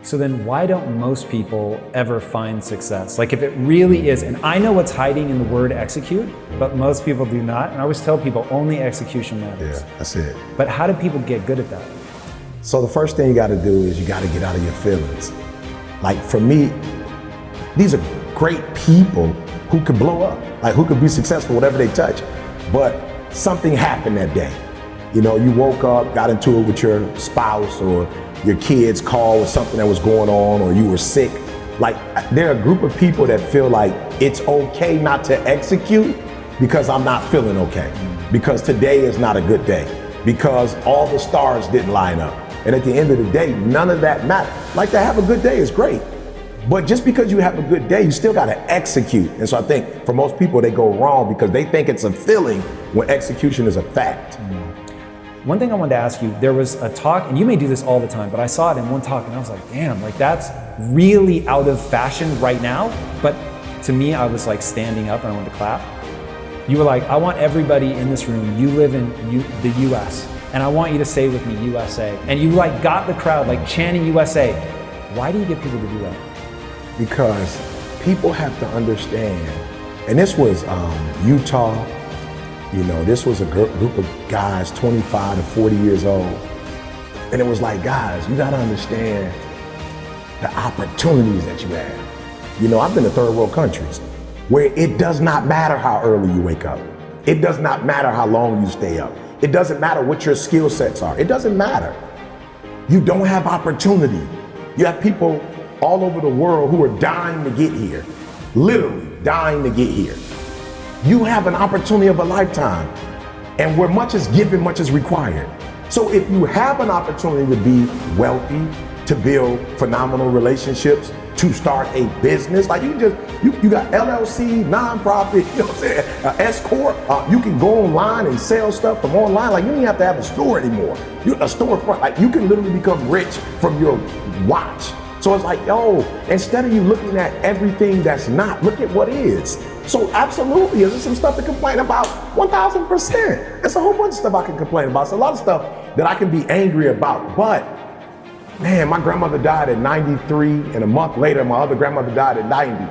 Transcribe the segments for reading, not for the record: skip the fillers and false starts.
So then why don't most people ever find success? Like if it really is, and I know what's hiding in the word execute, but most people do not. And I always tell people only execution matters. Yeah, that's it. But how do people get good at that? So the first thing you got to do is you got to get out of your feelings. Like for me, these are great people who could blow up, like who could be successful, whatever they touch. But something happened that day. You know, you woke up, got into it with your spouse or your kids called with something that was going on, or you were sick. Like there are a group of people that feel like it's okay not to execute because I'm not feeling okay, because today is not a good day, because all the stars didn't line up. And at the end of the day, none of that matters. Like to have a good day is great, but just because you have a good day, you still got to execute. And so I think for most people, they go wrong because they think it's a feeling when execution is a fact. One thing I wanted to ask you, there was a talk, and you may do this all the time, but I saw it in one talk and I was like, damn, like that's really out of fashion right now. But to me, I was like standing up and I wanted to clap. You were like, I want everybody in this room, you live in the US, and I want you to say with me, USA. And you like got the crowd like chanting USA. Why do you get people to do that? Because people have to understand, and this was Utah. You know, this was a group of guys 25 to 40 years old. And it was like, guys, you gotta understand the opportunities that you have. You know, I've been to third world countries where it does not matter how early you wake up. It does not matter how long you stay up. It doesn't matter what your skill sets are. It doesn't matter. You don't have opportunity. You have people all over the world who are dying to get here, literally dying to get here. You have an opportunity of a lifetime, and where much is given, much is required. So if you have an opportunity to be wealthy, to build phenomenal relationships, to start a business, like you got LLC, nonprofit, you know what I'm saying, S Corp, you can go online and sell stuff from online. Like you don't even have to have a store anymore. You're a storefront, like you can literally become rich from your watch. So it's like, yo, instead of you looking at everything that's not, look at what is. So absolutely, is there some stuff to complain about? 1000%. There's a whole bunch of stuff I can complain about. It's a lot of stuff that I can be angry about. But man, my grandmother died at 93, and a month later, my other grandmother died at 90.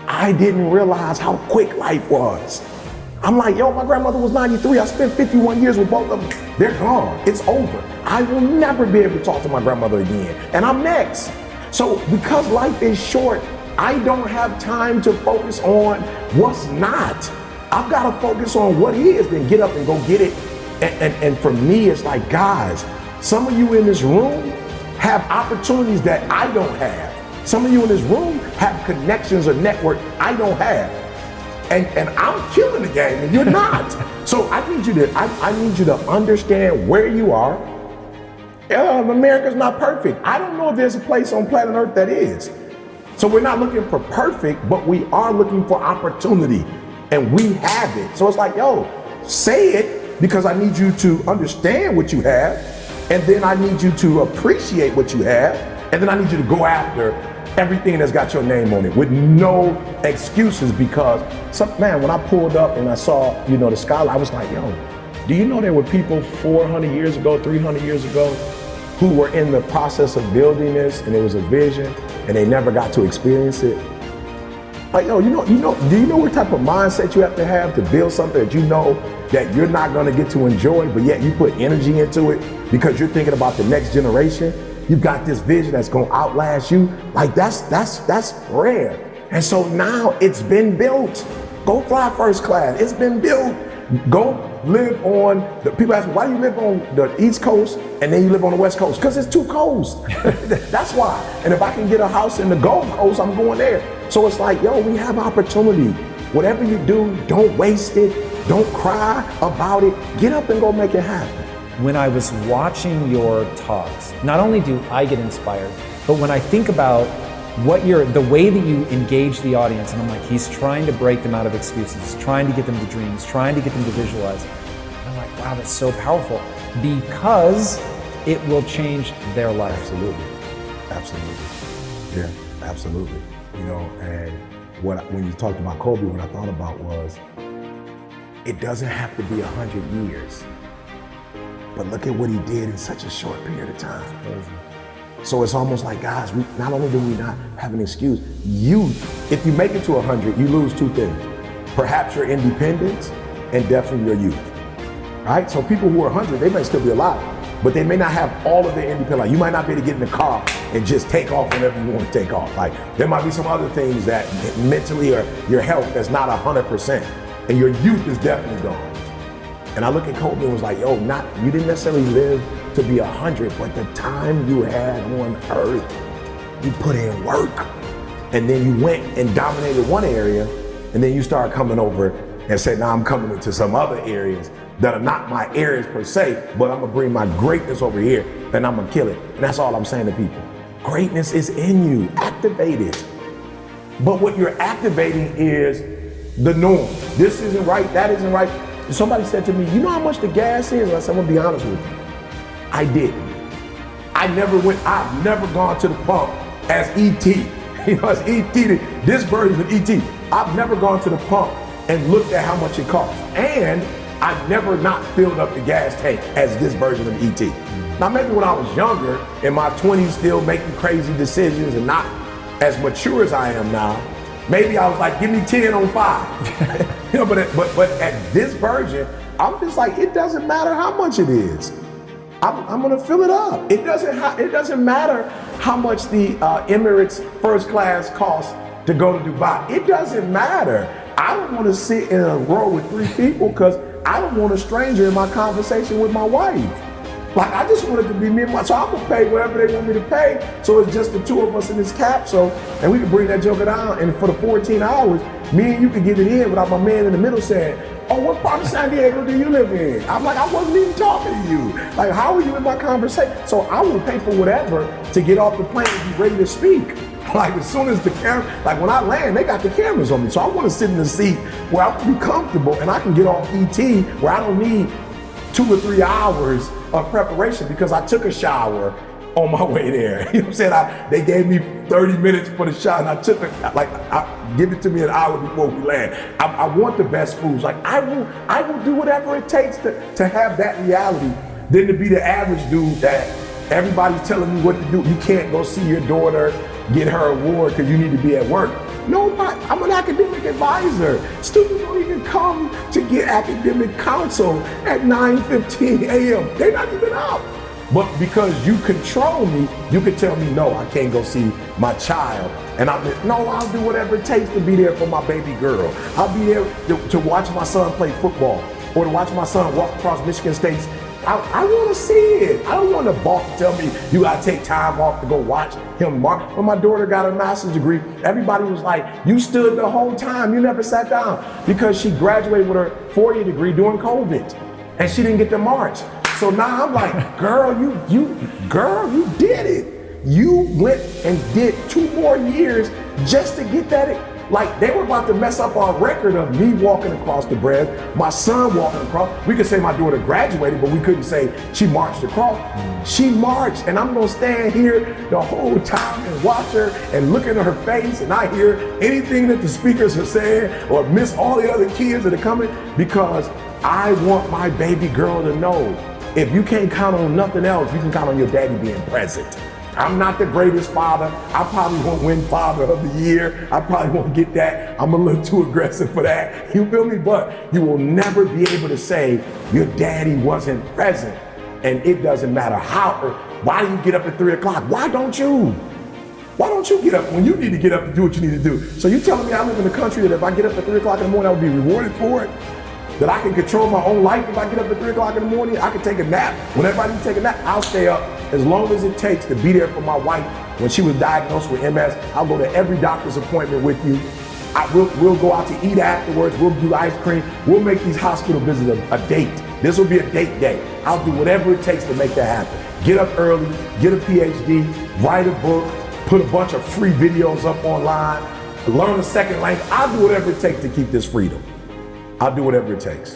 I didn't realize how quick life was. I'm like, yo, my grandmother was 93. I spent 51 years with both of them. They're gone. It's over. I will never be able to talk to my grandmother again. And I'm next. So because life is short, I don't have time to focus on what's not. I've got to focus on what is, then get up and go get it. And for me, it's like, guys, some of you in this room have opportunities that I don't have. Some of you in this room have connections or network I don't have. And I'm killing the game and you're not. So I need you to understand where you are. America's not perfect. I don't know if there's a place on planet Earth that is. So we're not looking for perfect, but we are looking for opportunity, and we have it. So it's like, yo, say it, because I need you to understand what you have, and then I need you to appreciate what you have, and then I need you to go after everything that's got your name on it with no excuses. Because man, when I pulled up and I saw, the skyline, I was like, yo, do you know there were people 400 years ago, 300 years ago, who were in the process of building this, and it was a vision, and they never got to experience it? Like, yo, do you know what type of mindset you have to build something that you know that you're not gonna get to enjoy, but yet you put energy into it because you're thinking about the next generation? You've got this vision that's gonna outlast you. Like that's rare. And so now it's been built. Go fly first class. It's been built. Go live on people ask me, why do you live on the East Coast and then you live on the West Coast? Because it's too cold. That's why. And if I can get a house in the Gold Coast, I'm going there. So it's like, yo, we have opportunity. Whatever you do, don't waste it. Don't cry about it. Get up and go make it happen. When I was watching your talks, not only do I get inspired, but when I think about the way that you engage the audience, and I'm like, he's trying to break them out of excuses, trying to get them to dream, he's trying to get them to visualize. And I'm like, wow, that's so powerful, because it will change their life. Absolutely. Yeah, absolutely. And when you talked about Kobe, what I thought about was, it doesn't have to be 100 years, but look at what he did in such a short period of time. So it's almost like, guys, not only do we not have an excuse, if you make it to 100, you lose two things. Perhaps your independence and definitely your youth, right? So people who are 100, they may still be alive, but they may not have all of their independence. Like, you might not be able to get in the car and just take off whenever you want to take off. Like, there might be some other things that mentally or your health that's not 100%, and your youth is definitely gone. And I look at Kobe and was like, yo, you didn't necessarily live to be 100, but the time you had on earth, you put in work. And then you went and dominated one area, and then you started coming over and said, now I'm coming into some other areas that are not my areas per se, but I'm gonna bring my greatness over here and I'm gonna kill it. And that's all I'm saying to people. Greatness is in you, activate it. But what you're activating is the norm. This isn't right, that isn't right. Somebody said to me, you know how much the gas is? And I said, I'm gonna be honest with you. I didn't. I've never gone to the pump as E.T. As E.T., this version of E.T. I've never gone to the pump and looked at how much it costs. And I've never not filled up the gas tank as this version of E.T. Now, maybe when I was younger, in my 20s, still making crazy decisions and not as mature as I am now, maybe I was like, give me 10 on 5. But at this version, I'm just like, it doesn't matter how much it is. I'm gonna fill it up. It doesn't matter how much the Emirates first class costs to go to Dubai. It doesn't matter. I don't want to sit in a row with 3 people because I don't want a stranger in my conversation with my wife. Like, I just want it to be me and so I'm gonna pay whatever they want me to pay. So it's just the 2 of us in this capsule, and we can bring that joker down. And for the 14 hours, me and you can get it in without my man in the middle saying, oh, what part of San Diego do you live in? I'm like, I wasn't even talking to you. Like, how are you in my conversation? So I will pay for whatever to get off the plane and be ready to speak. Like, as soon as the camera, like when I land, they got the cameras on me. So I want to sit in the seat where I can be comfortable and I can get off ET where I don't need 2 or 3 hours of preparation because I took a shower on my way there. You know what I'm saying? They gave me 30 minutes for the shower and I took it, give it to me an hour before we land. I want the best foods. Like, I will do whatever it takes to have that reality than to be the average dude that everybody's telling me what to do. You can't go see your daughter get her award because you need to be at work. No, I'm an academic advisor. Students don't even come to get academic counsel at 9:15 a.m. They're not even up. But because you control me, you can tell me, no, I can't go see my child. And I'll do whatever it takes to be there for my baby girl. I'll be there to watch my son play football or to watch my son walk across Michigan State's. I want to see it. I don't want the boss to tell me you got to take time off to go watch him mark. When my daughter got her master's degree, everybody was like, you stood the whole time. You never sat down because she graduated with her 4-year degree during COVID and she didn't get to march. So now I'm like, girl, you did it. You went and did 2 more years just to get that. Like, they were about to mess up our record of me walking across the bread, my son walking across. We could say my daughter graduated, but we couldn't say she marched across. She marched, and I'm gonna stand here the whole time and watch her and look into her face, and I hear anything that the speakers are saying or miss all the other kids that are coming because I want my baby girl to know if you can't count on nothing else, you can count on your daddy being present. I'm not the greatest father. I probably won't win Father of the Year. I probably won't get that. I'm a little too aggressive for that. You feel me? But you will never be able to say your daddy wasn't present. And it doesn't matter why do you get up at 3 o'clock? Why don't you? Why don't you get up when you need to get up and do what you need to do? So you telling me I live in a country that if I get up at 3 o'clock in the morning, I would be rewarded for it? That I can control my own life if I get up at 3 o'clock in the morning? I can take a nap. Whenever I need to take a nap, I'll stay up as long as it takes to be there for my wife. When she was diagnosed with MS, I'll go to every doctor's appointment with you. We'll go out to eat afterwards. We'll do ice cream. We'll make these hospital visits a date. This will be a date day. I'll do whatever it takes to make that happen. Get up early, get a PhD, write a book, put a bunch of free videos up online, learn a second language. I'll do whatever it takes to keep this freedom. I'll do whatever it takes.